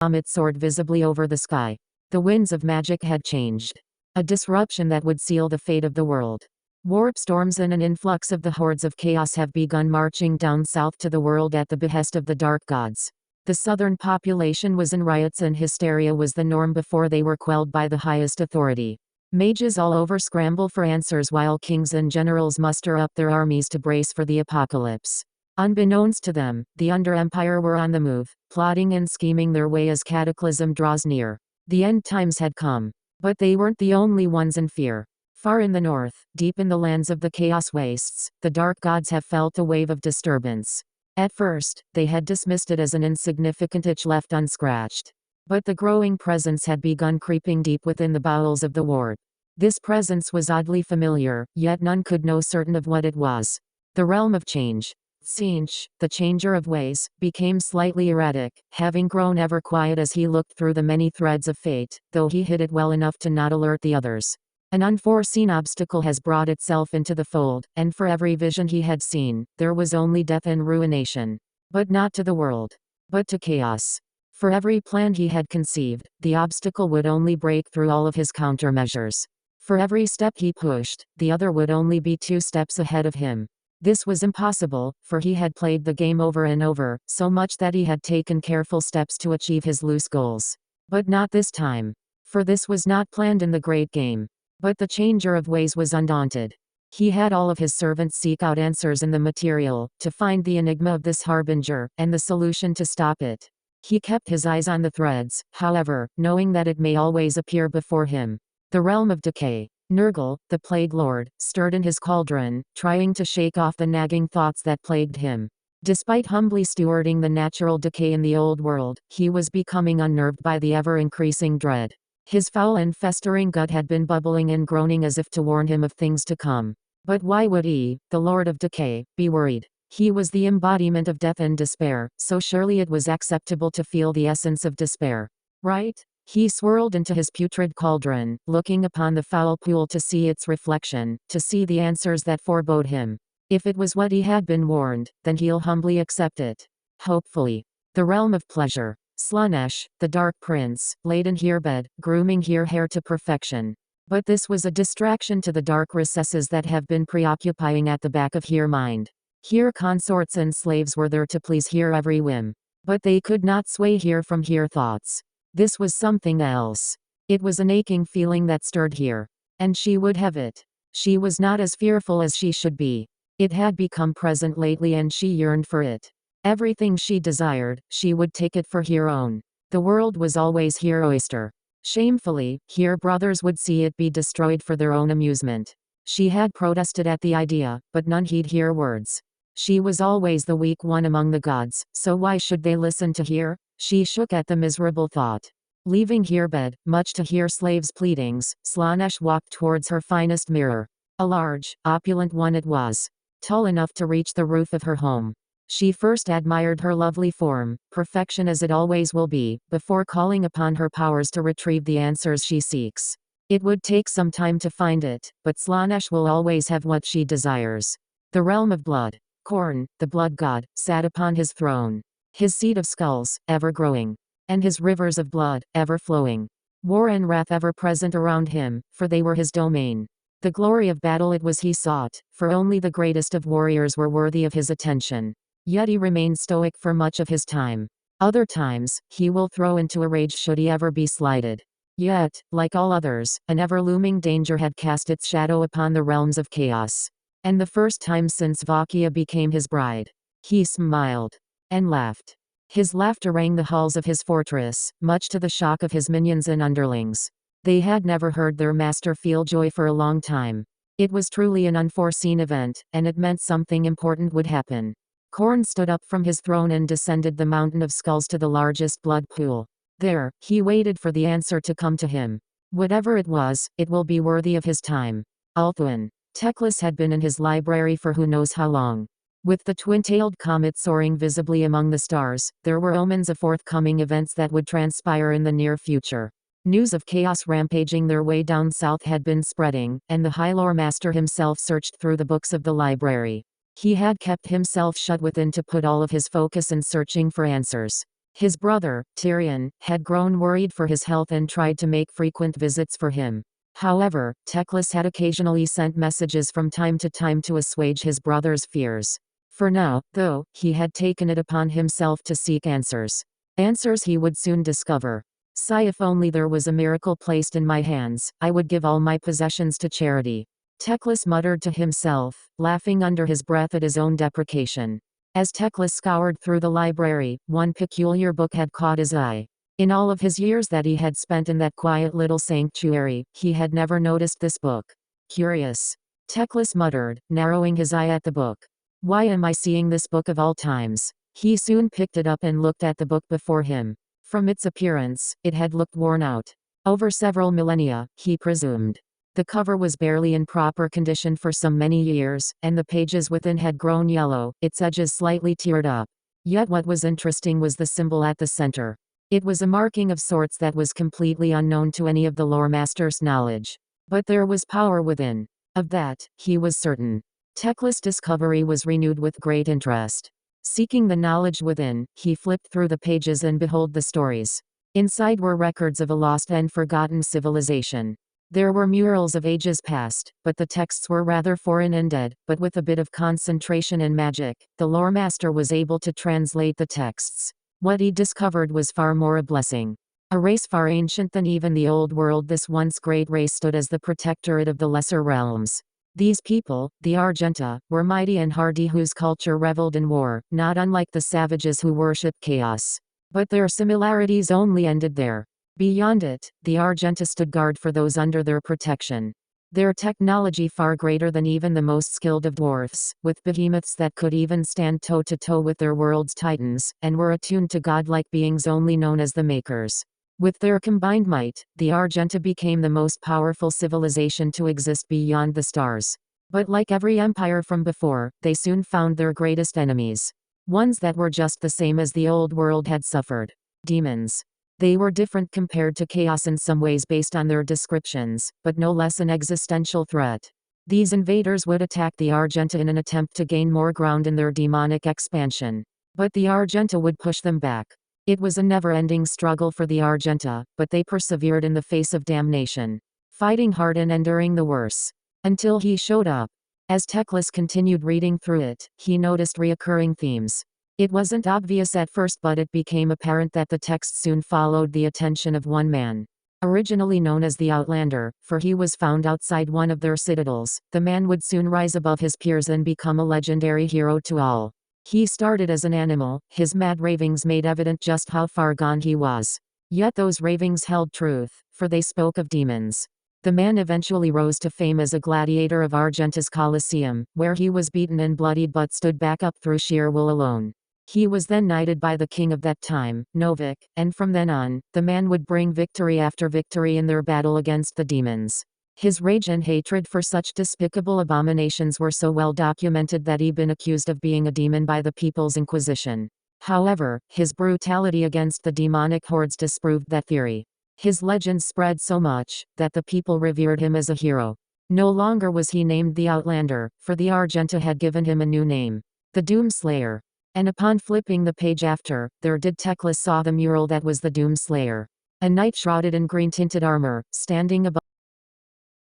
comet soared visibly over the sky. The winds of magic had changed. A disruption that would seal the fate of the world. Warp storms and an influx of the hordes of chaos have begun marching down south to the world at the behest of the dark gods. The southern population was in riots and hysteria was the norm before they were quelled by the highest authority. Mages all over scramble for answers while kings and generals muster up their armies to brace for the apocalypse. Unbeknownst to them, the Under Empire were on the move, plotting and scheming their way as cataclysm draws near. The end times had come. But they weren't the only ones in fear. Far in the north, deep in the lands of the chaos wastes, the dark gods have felt a wave of disturbance. At first, they had dismissed it as an insignificant itch left unscratched. But the growing presence had begun creeping deep within the bowels of the ward. This presence was oddly familiar, yet none could know certain of what it was. The realm of change. Tzeentch, the changer of ways, became slightly erratic, having grown ever quiet as he looked through the many threads of fate, though he hid it well enough to not alert the others. An unforeseen obstacle has brought itself into the fold, and for every vision he had seen, there was only death and ruination. But not to the world. But to chaos. For every plan he had conceived, the obstacle would only break through all of his countermeasures. For every step he pushed, the other would only be 2 steps ahead of him. This was impossible, for he had played the game over and over, so much that he had taken careful steps to achieve his loose goals. But not this time. For this was not planned in the great game. But the changer of ways was undaunted. He had all of his servants seek out answers in the material, to find the enigma of this harbinger, and the solution to stop it. He kept his eyes on the threads, however, knowing that it may always appear before him. The realm of decay. Nurgle, the Plague Lord, stirred in his cauldron, trying to shake off the nagging thoughts that plagued him. Despite humbly stewarding the natural decay in the old world, he was becoming unnerved by the ever-increasing dread. His foul and festering gut had been bubbling and groaning as if to warn him of things to come. But why would he, the Lord of Decay, be worried? He was the embodiment of death and despair, so surely it was acceptable to feel the essence of despair. Right? He swirled into his putrid cauldron, looking upon the foul pool to see its reflection, to see the answers that forebode him. If it was what he had been warned, then he'll humbly accept it. Hopefully. The realm of pleasure. Slaanesh, the Dark Prince, laid in here bed, grooming here hair to perfection. But this was a distraction to the dark recesses that have been preoccupying at the back of here mind. Here consorts and slaves were there to please here every whim. But they could not sway here from here thoughts. This was something else. It was an aching feeling that stirred here. And she would have it. She was not as fearful as she should be. It had become present lately and she yearned for it. Everything she desired, she would take it for her own. The world was always her oyster. Shamefully, her brothers would see it be destroyed for their own amusement. She had protested at the idea, but none heed her words. She was always the weak one among the gods, so why should they listen to her? She shook at the miserable thought. Leaving her bed, much to her slave's pleadings, Slaanesh walked towards her finest mirror. A large, opulent one it was. Tall enough to reach the roof of her home. She first admired her lovely form, perfection as it always will be, before calling upon her powers to retrieve the answers she seeks. It would take some time to find it, but Slaanesh will always have what she desires. The realm of blood. Khorne, the blood god, sat upon his throne. His seat of skulls, ever growing. And his rivers of blood, ever flowing. War and wrath ever present around him, for they were his domain. The glory of battle it was he sought, for only the greatest of warriors were worthy of his attention. Yet he remained stoic for much of his time. Other times, he will throw into a rage should he ever be slighted. Yet, like all others, an ever-looming danger had cast its shadow upon the realms of chaos. And the first time since Vakia became his bride. He smiled. And laughed. His laughter rang the halls of his fortress, much to the shock of his minions and underlings. They had never heard their master feel joy for a long time. It was truly an unforeseen event, and it meant something important would happen. Khorne stood up from his throne and descended the mountain of skulls to the largest blood pool. There, he waited for the answer to come to him. Whatever it was, it will be worthy of his time. Ulthuan. Teclis had been in his library for who knows how long. With the twin-tailed comet soaring visibly among the stars, there were omens of forthcoming events that would transpire in the near future. News of chaos rampaging their way down south had been spreading, and the High Lore Master himself searched through the books of the library. He had kept himself shut within to put all of his focus in searching for answers. His brother, Tyrion, had grown worried for his health and tried to make frequent visits for him. However, Teclis had occasionally sent messages from time to time to assuage his brother's fears. For now, though, he had taken it upon himself to seek answers. Answers he would soon discover. Sigh, if only there was a miracle placed in my hands, I would give all my possessions to charity. Teclis muttered to himself, laughing under his breath at his own deprecation. As Teclis scoured through the library, one peculiar book had caught his eye. In all of his years that he had spent in that quiet little sanctuary, he had never noticed this book. Curious. Teclis muttered, narrowing his eye at the book. Why am I seeing this book of all times? He soon picked it up and looked at the book before him. From its appearance, it had looked worn out. Over several millennia, he presumed. The cover was barely in proper condition for some many years, and the pages within had grown yellow, its edges slightly teared up. Yet what was interesting was the symbol at the center. It was a marking of sorts that was completely unknown to any of the loremaster's knowledge. But there was power within. Of that, he was certain. Teclis' discovery was renewed with great interest. Seeking the knowledge within, he flipped through the pages and behold the stories. Inside were records of a lost and forgotten civilization. There were murals of ages past, but the texts were rather foreign and dead, but with a bit of concentration and magic, the loremaster was able to translate the texts. What he discovered was far more a blessing. A race far ancient than even the old world, this once great race stood as the protectorate of the lesser realms. These people, the Argenta, were mighty and hardy, whose culture reveled in war, not unlike the savages who worship chaos. But their similarities only ended there. Beyond it, the Argenta stood guard for those under their protection. Their technology far greater than even the most skilled of dwarfs, with behemoths that could even stand toe-to-toe with their world's titans, and were attuned to godlike beings only known as the Makers. With their combined might, the Argenta became the most powerful civilization to exist beyond the stars. But like every empire from before, they soon found their greatest enemies. Ones that were just the same as the old world had suffered. Demons. They were different compared to chaos in some ways based on their descriptions, but no less an existential threat. These invaders would attack the Argenta in an attempt to gain more ground in their demonic expansion. But the Argenta would push them back. It was a never-ending struggle for the Argenta, but they persevered in the face of damnation. Fighting hard and enduring the worst. Until he showed up. As Teclis continued reading through it, he noticed recurring themes. It wasn't obvious at first, but it became apparent that the text soon followed the attention of one man. Originally known as the Outlander, for he was found outside one of their citadels, the man would soon rise above his peers and become a legendary hero to all. He started as an animal, his mad ravings made evident just how far gone he was. Yet those ravings held truth, for they spoke of demons. The man eventually rose to fame as a gladiator of Argenta's Colosseum, where he was beaten and bloodied but stood back up through sheer will alone. He was then knighted by the king of that time, Novik, and from then on, the man would bring victory after victory in their battle against the demons. His rage and hatred for such despicable abominations were so well documented that he'd been accused of being a demon by the People's Inquisition. However, his brutality against the demonic hordes disproved that theory. His legend spread so much, that the people revered him as a hero. No longer was he named the Outlander, for the Argenta had given him a new name. The Doomslayer. And upon flipping the page after, there did Teclis saw the mural that was the Doomslayer. A knight shrouded in green-tinted armor, standing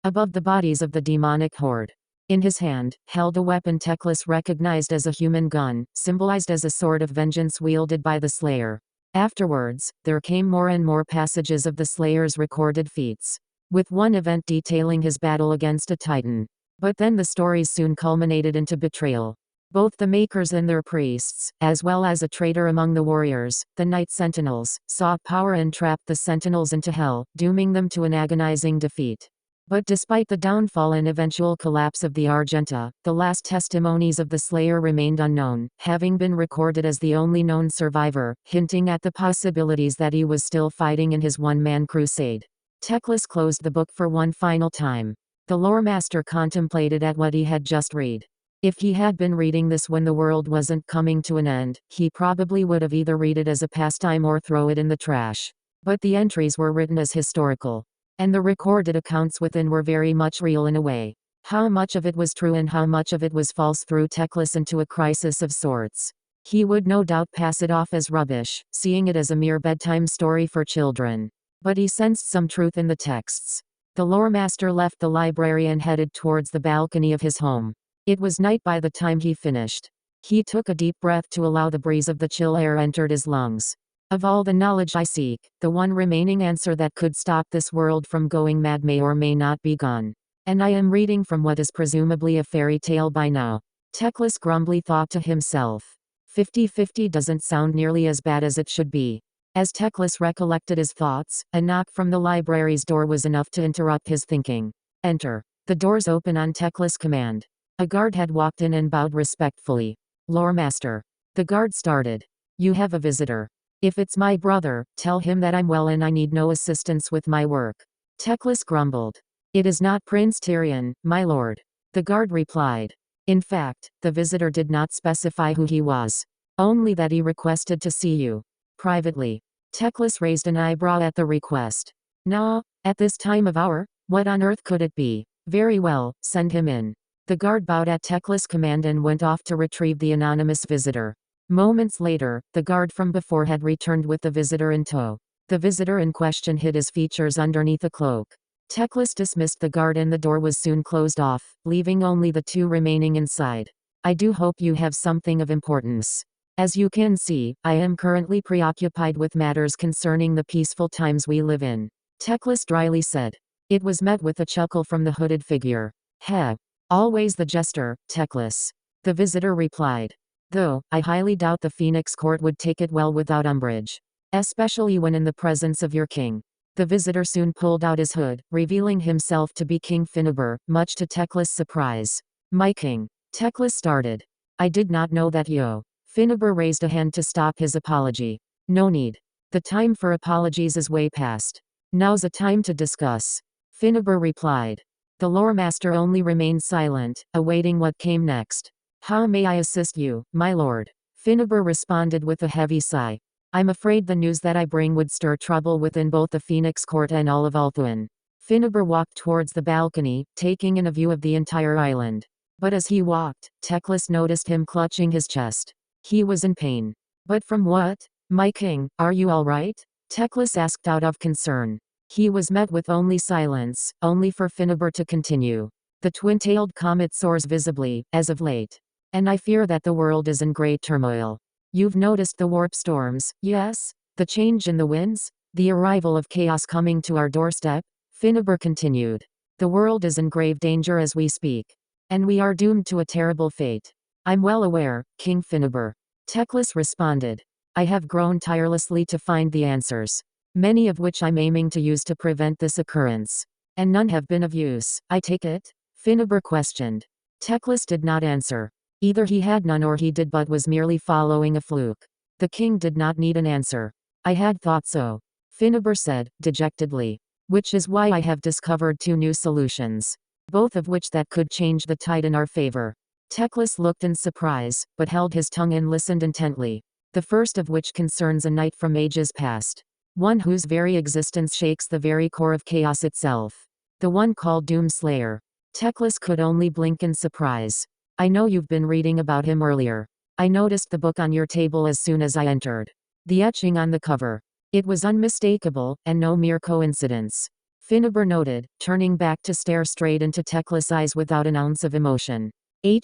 above the bodies of the demonic horde. In his hand, held a weapon Teclis recognized as a human gun, symbolized as a sword of vengeance wielded by the Slayer. Afterwards, there came more and more passages of the Slayer's recorded feats, with one event detailing his battle against a titan. But then the stories soon culminated into betrayal. Both the Makers and their priests, as well as a traitor among the warriors, the Night Sentinels, sought power and trapped the Sentinels into hell, dooming them to an agonizing defeat. But despite the downfall and eventual collapse of the Argenta, the last testimonies of the Slayer remained unknown, having been recorded as the only known survivor, hinting at the possibilities that he was still fighting in his one-man crusade. Teclis closed the book for one final time. The loremaster contemplated at what he had just read. If he had been reading this when the world wasn't coming to an end, he probably would have either read it as a pastime or throw it in the trash. But the entries were written as historical. And the recorded accounts within were very much real in a way. How much of it was true and how much of it was false threw Teclis into a crisis of sorts. He would no doubt pass it off as rubbish, seeing it as a mere bedtime story for children. But he sensed some truth in the texts. The lore master left the library and headed towards the balcony of his home. It was night by the time he finished. He took a deep breath to allow the breeze of the chill air entered his lungs. Of all the knowledge I seek, the one remaining answer that could stop this world from going mad may or may not be gone. And I am reading from what is presumably a fairy tale by now. Teclis grumbly thought to himself. 50-50 doesn't sound nearly as bad as it should be. As Teclis recollected his thoughts, a knock from the library's door was enough to interrupt his thinking. Enter. The doors open on Teclis' command. A guard had walked in and bowed respectfully. Lore Master. The guard started. You have a visitor. If it's my brother, tell him that I'm well and I need no assistance with my work. Teclis grumbled. It is not Prince Tyrion, my lord. The guard replied. In fact, the visitor did not specify who he was. Only that he requested to see you. Privately. Teclis raised an eyebrow at the request. Nah, at this time of hour? What on earth could it be? Very well, send him in. The guard bowed at Teclis' command and went off to retrieve the anonymous visitor. Moments later, the guard from before had returned with the visitor in tow. The visitor in question hid his features underneath a cloak. Teclis dismissed the guard and the door was soon closed off, leaving only the two remaining inside. I do hope you have something of importance. As you can see, I am currently preoccupied with matters concerning the peaceful times we live in. Teclis dryly said. It was met with a chuckle from the hooded figure. Heh. Always the jester, Teclis. The visitor replied. Though, I highly doubt the Phoenix Court would take it well without umbrage. Especially when in the presence of your king. The visitor soon pulled out his hood, revealing himself to be King Finnebr, much to Teclis' surprise. My king. Teclis started. I did not know that you. Finnebr raised a hand to stop his apology. No need. The time for apologies is way past. Now's a time to discuss. Finnebr replied. The lore master only remained silent, awaiting what came next. How may I assist you, my lord? Finnebr responded with a heavy sigh. I'm afraid the news that I bring would stir trouble within both the Phoenix Court and all of Ulthuan. Finnebr walked towards the balcony, taking in a view of the entire island. But as he walked, Teclis noticed him clutching his chest. He was in pain. But from what? My king, are you all right? Teclis asked out of concern. He was met with only silence, only for Finnebr to continue. The twin-tailed comet soars visibly, as of late. And I fear that the world is in great turmoil. You've noticed the warp storms, yes? The change in the winds? The arrival of chaos coming to our doorstep? Finnebr continued. The world is in grave danger as we speak. And we are doomed to a terrible fate. I'm well aware, King Finnebr. Teclis responded. I have grown tirelessly to find the answers. Many of which I'm aiming to use to prevent this occurrence. And none have been of use, I take it? Finnebr questioned. Teclis did not answer. Either he had none or he did but was merely following a fluke. The king did not need an answer. I had thought so. Finnebr said, dejectedly. Which is why I have discovered two new solutions. Both of which that could change the tide in our favor. Teclis looked in surprise, but held his tongue and listened intently. The first of which concerns a knight from ages past. One whose very existence shakes the very core of chaos itself. The one called Doomslayer. Teclis could only blink in surprise. I know you've been reading about him earlier. I noticed the book on your table as soon as I entered. The etching on the cover. It was unmistakable, and no mere coincidence. Finnebr noted, turning back to stare straight into Teclis' eyes without an ounce of emotion.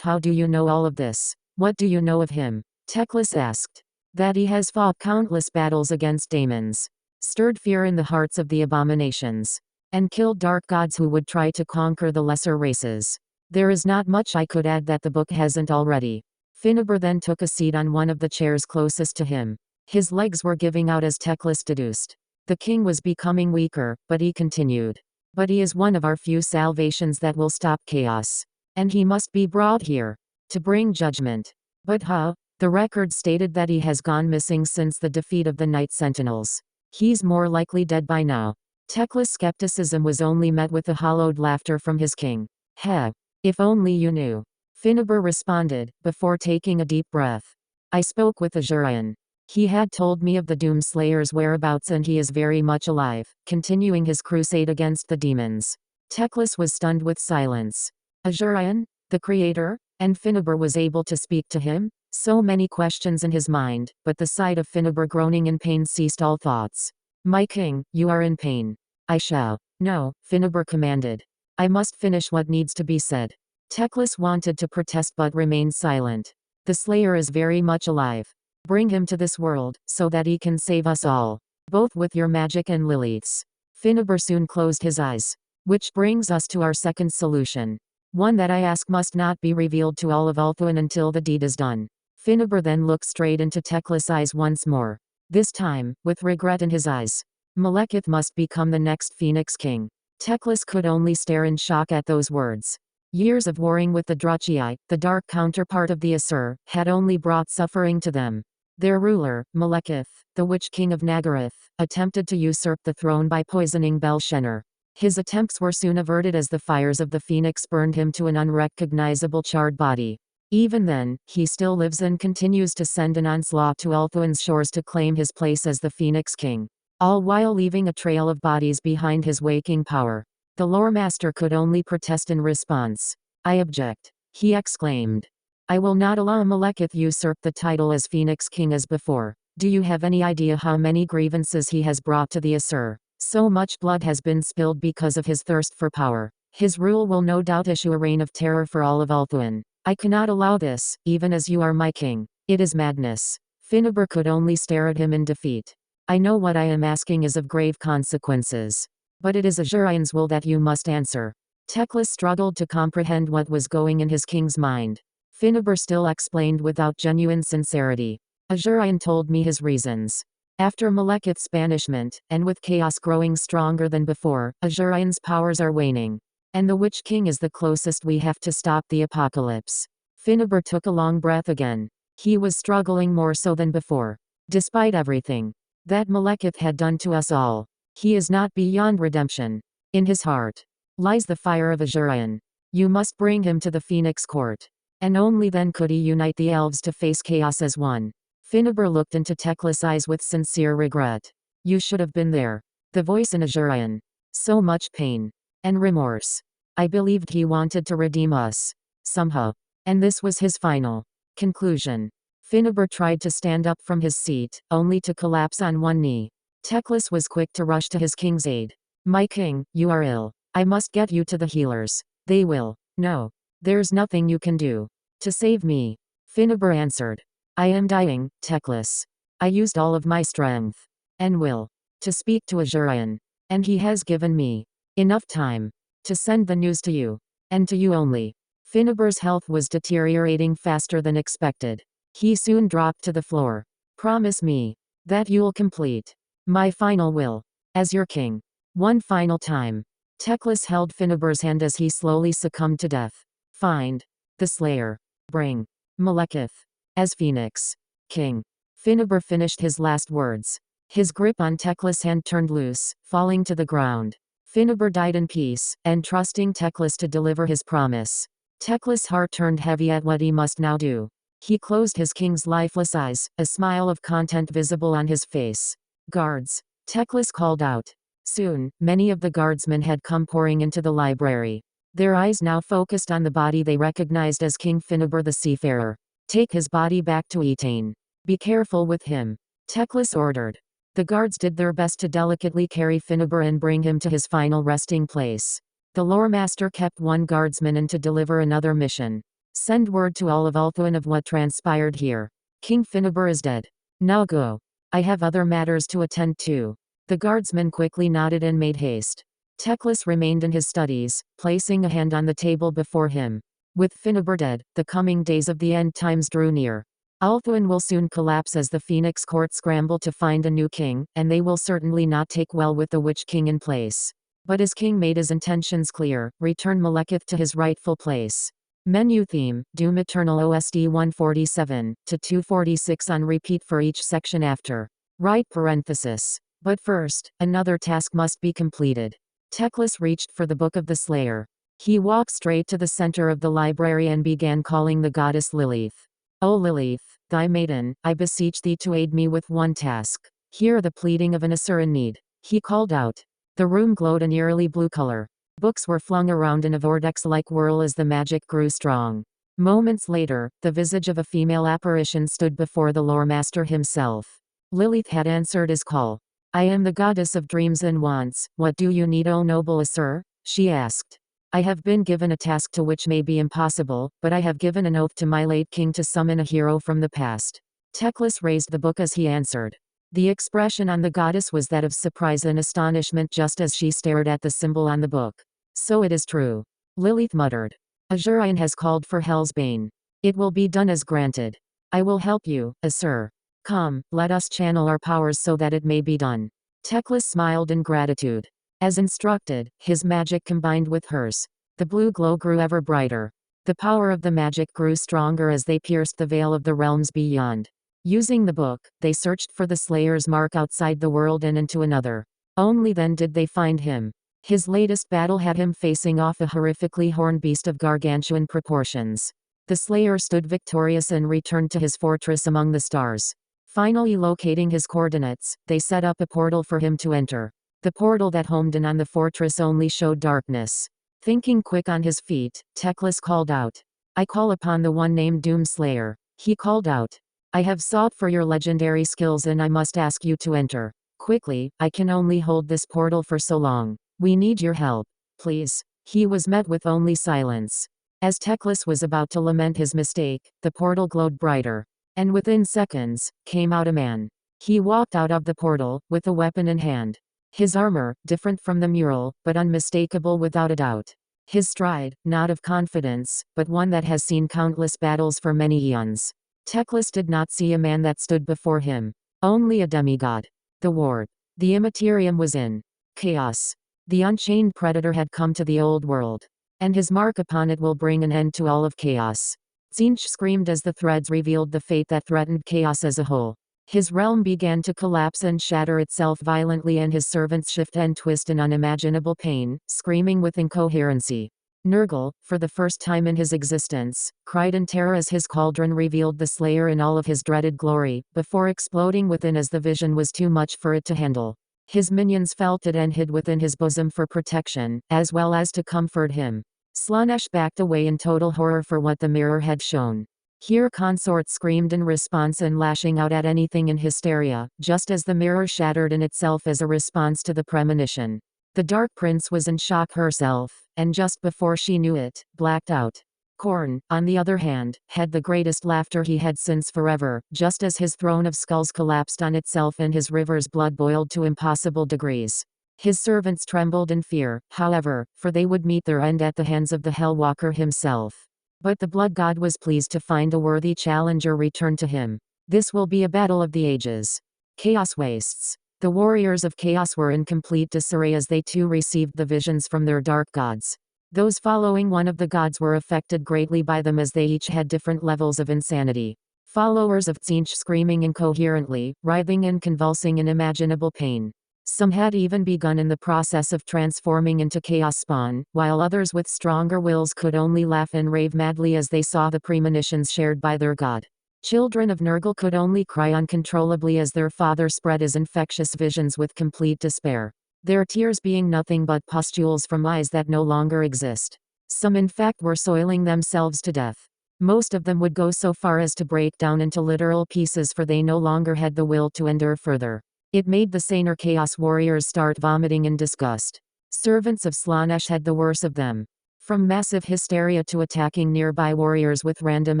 How do you know all of this? What do you know of him? Teclis asked. That he has fought countless battles against daemons. Stirred fear in the hearts of the abominations. And killed dark gods who would try to conquer the lesser races. There is not much I could add that the book hasn't already. Finnebr then took a seat on one of the chairs closest to him. His legs were giving out as Teclis deduced. The king was becoming weaker, but he continued. But he is one of our few salvations that will stop chaos. And he must be brought here. To bring judgment. But how? The record stated that he has gone missing since the defeat of the Night Sentinels. He's more likely dead by now. Teclis' skepticism was only met with a hollowed laughter from his king. Heh. If only you knew. Finnebr responded, before taking a deep breath. I spoke with Azurian. He had told me of the Doomslayer's whereabouts and he is very much alive, continuing his crusade against the demons. Teclis was stunned with silence. Azurian? The creator? And Finnebr was able to speak to him? So many questions in his mind, but the sight of Finneber groaning in pain ceased all thoughts. My king, you are in pain. I shall. No, Finneber commanded. I must finish what needs to be said. Teclis wanted to protest but remained silent. The Slayer is very much alive. Bring him to this world, so that he can save us all. Both with your magic and Lilith's. Finneber soon closed his eyes. Which brings us to our second solution. One that I ask must not be revealed to all of Ulthuan until the deed is done. Finneber then looked straight into Teclis' eyes once more. This time, with regret in his eyes. Malekith must become the next Phoenix King. Teclis could only stare in shock at those words. Years of warring with the Drachii, the dark counterpart of the Aesir, had only brought suffering to them. Their ruler, Malekith, the Witch King of Nagaroth, attempted to usurp the throne by poisoning Bel-Shenner. His attempts were soon averted as the fires of the Phoenix burned him to an unrecognizable charred body. Even then, he still lives and continues to send an onslaught to Ulthuan's shores to claim his place as the Phoenix King. All while leaving a trail of bodies behind his waking power. The Lore Master could only protest in response. I object, he exclaimed. I will not allow Malekith usurp the title as Phoenix King as before. Do you have any idea how many grievances he has brought to the Aesir? So much blood has been spilled because of his thirst for power. His rule will no doubt issue a reign of terror for all of Ulthuan. I cannot allow this, even as you are my king. It is madness. Finneber could only stare at him in defeat. I know what I am asking is of grave consequences. But it is Azurian's will that you must answer. Teclis struggled to comprehend what was going in his king's mind. Finneber still explained without genuine sincerity. Azurian told me his reasons. After Malekith's banishment, and with chaos growing stronger than before, Azurian's powers are waning. And the Witch King is the closest we have to stop the apocalypse. Finneber took a long breath again. He was struggling more so than before. Despite everything that Malekith had done to us all, he is not beyond redemption. In his heart lies the fire of Azurian. You must bring him to the Phoenix Court. And only then could he unite the elves to face chaos as one. Finneber looked into Teclis' eyes with sincere regret. You should have been there. The voice in Azurian. So much pain. And remorse. I believed he wanted to redeem us. Somehow. And this was his final conclusion. Finneber tried to stand up from his seat, only to collapse on one knee. Teclis was quick to rush to his king's aid. My king, you are ill. I must get you to the healers. They will. No. There's nothing you can do to save me. Finneber answered. I am dying, Teclis. I used all of my strength and will to speak to Azurian. And he has given me enough time to send the news to you. And to you only. Finneber's health was deteriorating faster than expected. He soon dropped to the floor. Promise me that you'll complete my final will as your king. One final time. Teclis held Finneber's hand as he slowly succumbed to death. Find the Slayer. Bring Malekith as Phoenix King. Finneber finished his last words. His grip on Teclis' hand turned loose, falling to the ground. Finneber died in peace, and trusting Teclis to deliver his promise. Teclis' heart turned heavy at what he must now do. He closed his king's lifeless eyes, a smile of content visible on his face. Guards. Teclis called out. Soon, many of the guardsmen had come pouring into the library. Their eyes now focused on the body they recognized as King Finneber the Seafarer. Take his body back to Etain. Be careful with him. Teclis ordered. The guards did their best to delicately carry Finneber and bring him to his final resting place. The Lore Master kept one guardsman in to deliver another mission. Send word to all of Ulthuan of what transpired here. King Finneber is dead. Now go. I have other matters to attend to. The guardsman quickly nodded and made haste. Teclis remained in his studies, placing a hand on the table before him. With Finneber dead, the coming days of the end times drew near. Ulthuan will soon collapse as the Phoenix Court scramble to find a new king, and they will certainly not take well with the Witch King in place. But his king made his intentions clear, return Malekith to his rightful place. Menu theme, Doom Eternal OSD 147 to 246 on repeat for each section after. Right parenthesis. But first, another task must be completed. Teclis reached for the Book of the Slayer. He walked straight to the center of the library and began calling the goddess Lilith. O Lilith, thy maiden, I beseech thee to aid me with one task. Hear the pleading of an Aesir in need. He called out. The room glowed an eerily blue color. Books were flung around in a vortex-like whirl as the magic grew strong. Moments later, the visage of a female apparition stood before the lore master himself. Lilith had answered his call. "I am the goddess of dreams and wants. What do you need, O noble Asur?" she asked. "I have been given a task to which may be impossible, but I have given an oath to my late king to summon a hero from the past." Teclis raised the book as he answered. The expression on the goddess was that of surprise and astonishment just as she stared at the symbol on the book. "So it is true," Lilith muttered. "Azurion has called for Hell's Bane. It will be done as granted. I will help you, Asur. Come, let us channel our powers so that it may be done." Teclis smiled in gratitude. As instructed, his magic combined with hers. The blue glow grew ever brighter. The power of the magic grew stronger as they pierced the veil of the realms beyond. Using the book, they searched for the Slayer's mark outside the world and into another. Only then did they find him. His latest battle had him facing off a horrifically horned beast of gargantuan proportions. The Slayer stood victorious and returned to his fortress among the stars. Finally locating his coordinates, they set up a portal for him to enter. The portal that homed in on the fortress only showed darkness. Thinking quick on his feet, Teclis called out. "I call upon the one named Doomslayer." He called out. "I have sought for your legendary skills and I must ask you to enter. Quickly, I can only hold this portal for so long. We need your help. Please." He was met with only silence. As Teclis was about to lament his mistake, the portal glowed brighter. And within seconds, came out a man. He walked out of the portal, with a weapon in hand. His armor, different from the mural, but unmistakable without a doubt. His stride, not of confidence, but one that has seen countless battles for many eons. Teclis did not see a man that stood before him. Only a demigod. The ward. The Immaterium was in chaos. The unchained predator had come to the old world. And his mark upon it will bring an end to all of chaos. Tzeentch screamed as the threads revealed the fate that threatened chaos as a whole. His realm began to collapse and shatter itself violently and his servants shift and twist in unimaginable pain, screaming with incoherency. Nurgle, for the first time in his existence, cried in terror as his cauldron revealed the Slayer in all of his dreaded glory, before exploding within as the vision was too much for it to handle. His minions felt it and hid within his bosom for protection, as well as to comfort him. Slaanesh backed away in total horror for what the mirror had shown. Here consort screamed in response and lashing out at anything in hysteria, just as the mirror shattered in itself as a response to the premonition. The Dark Prince was in shock herself, and just before she knew it, blacked out. Khorne, on the other hand, had the greatest laughter he had since forever, just as his throne of skulls collapsed on itself and his river's blood boiled to impossible degrees. His servants trembled in fear, however, for they would meet their end at the hands of the Hellwalker himself. But the Blood God was pleased to find a worthy challenger return to him. This will be a battle of the ages. Chaos wastes. The warriors of chaos were in complete disarray as they too received the visions from their dark gods. Those following one of the gods were affected greatly by them as they each had different levels of insanity. Followers of Tzeentch screaming incoherently, writhing and convulsing in imaginable pain. Some had even begun in the process of transforming into chaos spawn, while others with stronger wills could only laugh and rave madly as they saw the premonitions shared by their god. Children of Nurgle could only cry uncontrollably as their father spread his infectious visions with complete despair. Their tears being nothing but pustules from eyes that no longer exist. Some in fact were soiling themselves to death. Most of them would go so far as to break down into literal pieces for they no longer had the will to endure further. It made the saner Chaos Warriors start vomiting in disgust. Servants of Slaanesh had the worst of them. From massive hysteria to attacking nearby warriors with random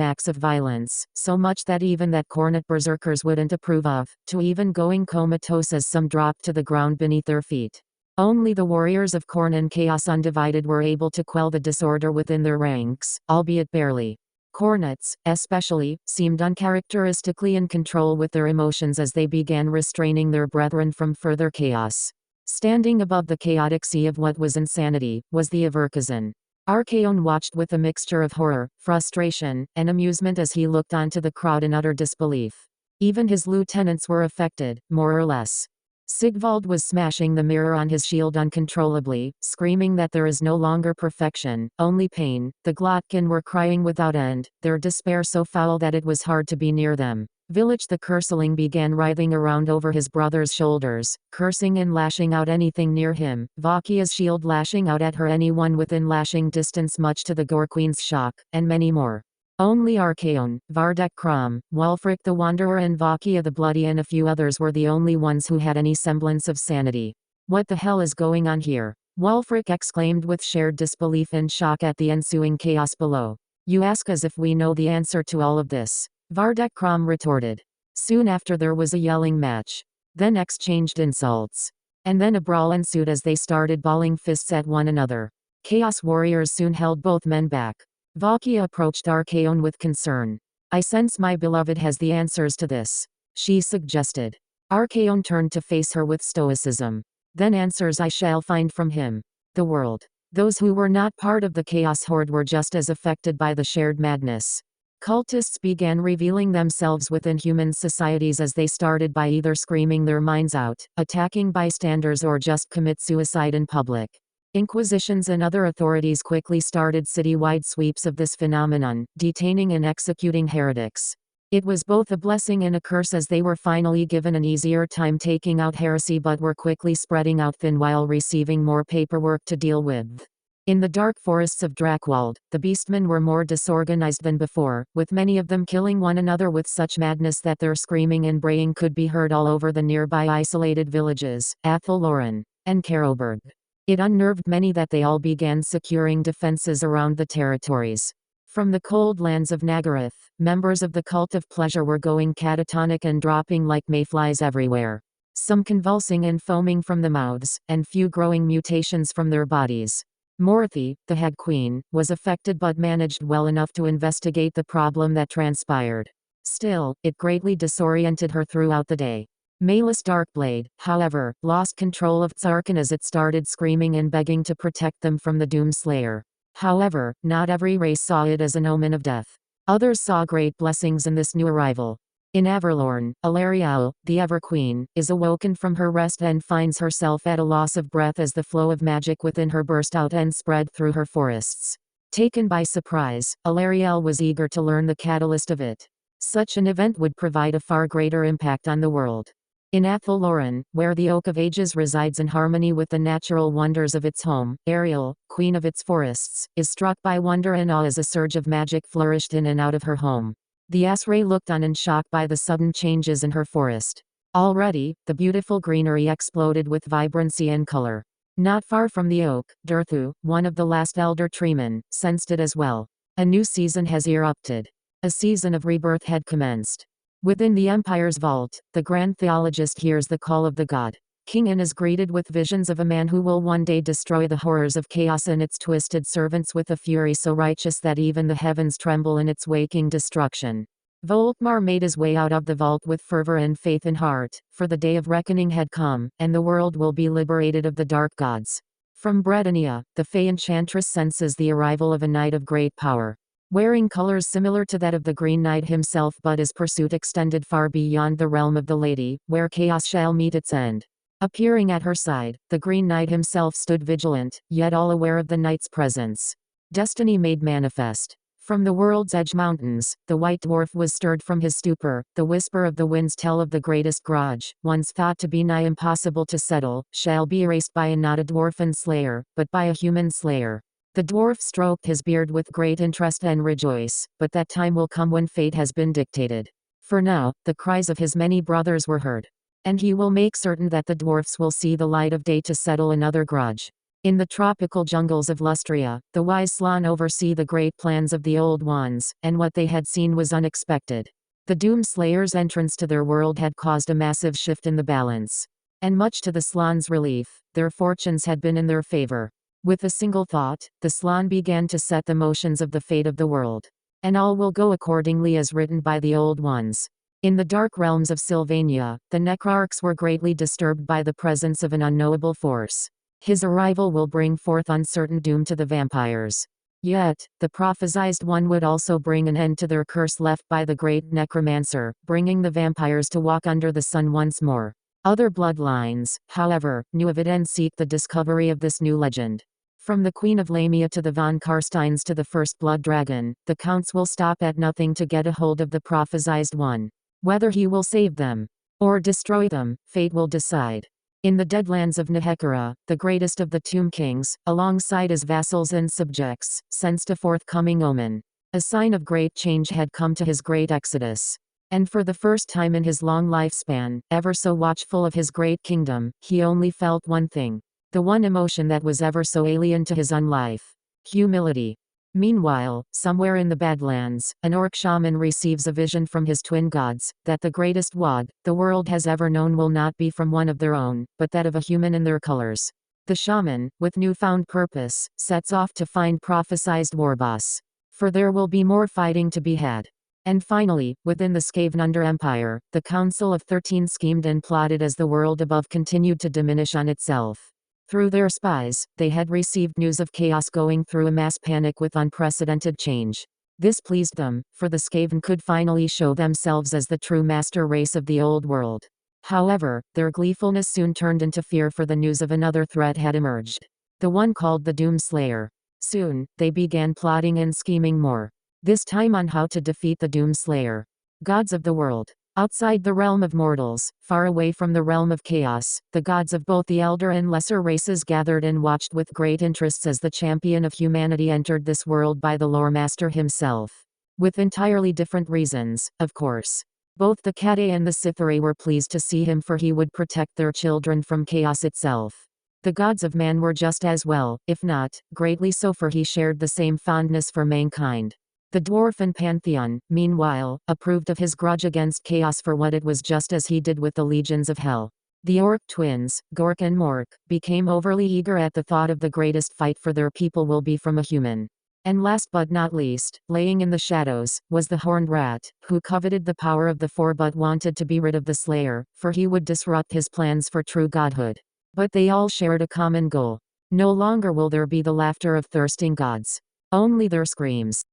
acts of violence, so much that even that Khornate berserkers wouldn't approve of, to even going comatose as some dropped to the ground beneath their feet. Only the warriors of Khorne and Chaos Undivided were able to quell the disorder within their ranks, albeit barely. Khornates, especially, seemed uncharacteristically in control with their emotions as they began restraining their brethren from further chaos. Standing above the chaotic sea of what was insanity, was the Averkazon. Archaon watched with a mixture of horror, frustration, and amusement as he looked onto the crowd in utter disbelief. Even his lieutenants were affected, more or less. Sigvald was smashing the mirror on his shield uncontrollably, screaming that there is no longer perfection, only pain. The Glotkin were crying without end, their despair so foul that it was hard to be near them. Village the Curseling began writhing around over his brother's shoulders, cursing and lashing out anything near him, Vakia's shield lashing out at her anyone within lashing distance much to the Gore Queen's shock, and many more. Only Archaon, Vardek Kram, Wulfric the Wanderer and Vakia the Bloody and a few others were the only ones who had any semblance of sanity. What the hell is going on here? Wulfric exclaimed with shared disbelief and shock at the ensuing chaos below. You ask as if we know the answer to all of this. Vardek Kram retorted. Soon after there was a yelling match. Then exchanged insults. And then a brawl ensued as they started balling fists at one another. Chaos warriors soon held both men back. Vakia approached Archaon with concern. I sense my beloved has the answers to this, she suggested. Archaon turned to face her with stoicism. Then answers I shall find from him. The world. Those who were not part of the Chaos Horde were just as affected by the shared madness. Cultists began revealing themselves within human societies as they started by either screaming their minds out, attacking bystanders or just commit suicide in public. Inquisitions and other authorities quickly started citywide sweeps of this phenomenon, detaining and executing heretics. It was both a blessing and a curse as they were finally given an easier time taking out heresy but were quickly spreading out thin while receiving more paperwork to deal with. In the dark forests of Drakwold, the beastmen were more disorganized than before, with many of them killing one another with such madness that their screaming and braying could be heard all over the nearby isolated villages, Athelloren, and Caroburg. It unnerved many that they all began securing defenses around the territories. From the cold lands of Nagaroth, members of the Cult of Pleasure were going catatonic and dropping like mayflies everywhere. Some convulsing and foaming from the mouths, and few growing mutations from their bodies. Morthi, the Hag Queen, was affected but managed well enough to investigate the problem that transpired. Still, it greatly disoriented her throughout the day. Malus Darkblade, however, lost control of Tsarkan as it started screaming and begging to protect them from the Doomslayer. However, not every race saw it as an omen of death. Others saw great blessings in this new arrival. In Averlorn, Alarielle, the Everqueen, is awoken from her rest and finds herself at a loss of breath as the flow of magic within her burst out and spread through her forests. Taken by surprise, Alarielle was eager to learn the catalyst of it. Such an event would provide a far greater impact on the world. In Athelloren, where the Oak of Ages resides in harmony with the natural wonders of its home, Ariel, queen of its forests, is struck by wonder and awe as a surge of magic flourished in and out of her home. The Asray looked on in shock by the sudden changes in her forest. Already, the beautiful greenery exploded with vibrancy and color. Not far from the oak, Durthu, one of the last elder treemen, sensed it as well. A new season has erupted. A season of rebirth had commenced. Within the Empire's vault, the Grand Theologist hears the call of the god. King An is greeted with visions of a man who will one day destroy the horrors of chaos and its twisted servants with a fury so righteous that even the heavens tremble in its waking destruction. Volkmar made his way out of the vault with fervor and faith in heart, for the day of reckoning had come, and the world will be liberated of the dark gods. From Bredania, the Fey Enchantress senses the arrival of a knight of great power. Wearing colors similar to that of the Green Knight himself, but his pursuit extended far beyond the realm of the Lady, where chaos shall meet its end. Appearing at her side, the Green Knight himself stood vigilant, yet all aware of the knight's presence. Destiny made manifest. From the World's Edge Mountains, the White Dwarf was stirred from his stupor. The whisper of the winds tell of the greatest grudge, once thought to be nigh impossible to settle, shall be erased by not a dwarfen slayer, but by a human slayer. The dwarf stroked his beard with great interest and rejoice, but that time will come when fate has been dictated. For now, the cries of his many brothers were heard. And he will make certain that the dwarfs will see the light of day to settle another grudge. In the tropical jungles of Lustria, the wise Slann oversee the great plans of the Old Ones, and what they had seen was unexpected. The Doomslayer's entrance to their world had caused a massive shift in the balance. And much to the Slann's relief, their fortunes had been in their favor. With a single thought, the Slann began to set the motions of the fate of the world. And all will go accordingly as written by the Old Ones. In the dark realms of Sylvania, the Necrarchs were greatly disturbed by the presence of an unknowable force. His arrival will bring forth uncertain doom to the vampires. Yet, the prophesized one would also bring an end to their curse left by the great necromancer, bringing the vampires to walk under the sun once more. Other bloodlines, however, knew of it and seek the discovery of this new legend. From the Queen of Lamia to the von Karsteins to the first blood dragon, the counts will stop at nothing to get a hold of the prophesized one. Whether he will save them or destroy them, fate will decide. In the Deadlands of Nehekara, the greatest of the Tomb Kings, alongside his vassals and subjects, sensed a forthcoming omen. A sign of great change had come to his great exodus. And for the first time in his long lifespan, ever so watchful of his great kingdom, he only felt one thing. The one emotion that was ever so alien to his own life. Humility. Meanwhile, somewhere in the Badlands, an orc shaman receives a vision from his twin gods, that the greatest wog the world has ever known will not be from one of their own, but that of a human in their colors. The shaman, with newfound purpose, sets off to find prophesized warboss. For there will be more fighting to be had. And finally, within the Skavenunder Empire, the Council of 13 schemed and plotted as the world above continued to diminish on itself. Through their spies, they had received news of chaos going through a mass panic with unprecedented change. This pleased them, for the Skaven could finally show themselves as the true master race of the old world. However, their gleefulness soon turned into fear, for the news of another threat had emerged. The one called the Doomslayer. Soon, they began plotting and scheming more. This time on how to defeat the Doomslayer. Gods of the world. Outside the realm of mortals, far away from the realm of chaos, the gods of both the elder and lesser races gathered and watched with great interest as the champion of humanity entered this world by the lore master himself. With entirely different reasons, of course. Both the Kade and the Sithari were pleased to see him, for he would protect their children from chaos itself. The gods of man were just as well, if not greatly so, for he shared the same fondness for mankind. The dwarfen pantheon, meanwhile, approved of his grudge against chaos for what it was, just as he did with the legions of hell. The orc twins, Gork and Mork, became overly eager at the thought of the greatest fight for their people will be from a human. And last but not least, laying in the shadows, was the horned rat, who coveted the power of the four but wanted to be rid of the Slayer, for he would disrupt his plans for true godhood. But they all shared a common goal. No longer will there be the laughter of thirsting gods. Only their screams.